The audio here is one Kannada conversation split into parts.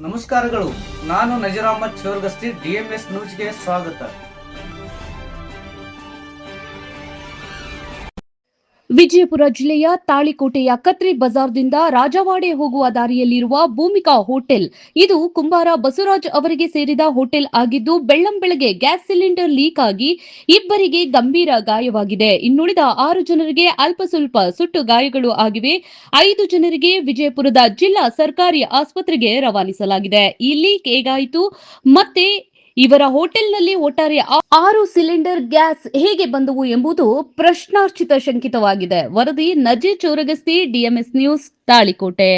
ನಮಸ್ಕಾರಗಳು. ನಾನು ನಜೀರ್ ಅಹಮದ್ ಚೋರ್ಗಸ್ತಿ, DMS ನ್ಯೂಸ್ಗೆ ಸ್ವಾಗತ. ವಿಜಯಪುರ ಜಿಲ್ಲೆಯ ತಾಳಿಕೋಟೆಯ ಕತ್ರಿ ಬಜಾರ್ದಿಂದ ರಾಜವಾಡೆ ಹೋಗುವ ದಾರಿಯಲ್ಲಿರುವ ಭೂಮಿಕಾ ಹೋಟೆಲ್ ಇದು ಕುಂಬಾರ ಬಸವರಾಜ್ ಅವರಿಗೆ ಸೇರಿದ ಹೋಟೆಲ್ ಆಗಿದ್ದು, ಬೆಳ್ಳಂಬೆಳಗ್ಗೆ ಗ್ಯಾಸ್ ಸಿಲಿಂಡರ್ ಲೀಕ್ ಆಗಿ ಇಬ್ಬರಿಗೆ ಗಂಭೀರ ಗಾಯವಾಗಿದೆ. ಇನ್ನುಳಿದ 6 ಜನರಿಗೆ ಅಲ್ಪ ಸ್ವಲ್ಪ ಸುಟ್ಟು ಗಾಯಗಳು ಆಗಿವೆ. 5 ಜನರಿಗೆ ವಿಜಯಪುರದ ಜಿಲ್ಲಾ ಸರ್ಕಾರಿ ಆಸ್ಪತ್ರೆಗೆ ರವಾನಿಸಲಾಗಿದೆ. ಈ ಲೀಕ್ ಹೇಗಾಯಿತು ಮತ್ತೆ ಇವರ ಹೋಟೆಲ್ನಲ್ಲಿ ಒಟ್ಟಾರೆ 6 ಸಿಲಿಂಡರ್ ಗ್ಯಾಸ್ ಹೇಗೆ ಬಂದವು ಎಂಬುದು ಪ್ರಶ್ನಾರ್ಚಿತ ಶಂಕಿತವಾಗಿದೆ. ವರದಿ ನಜೀರ್ ಚೋರಗಸ್ತಿ, DMS ನ್ಯೂಸ್, ತಾಳಿಕೋಟೆ.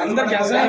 अंदर कैसा है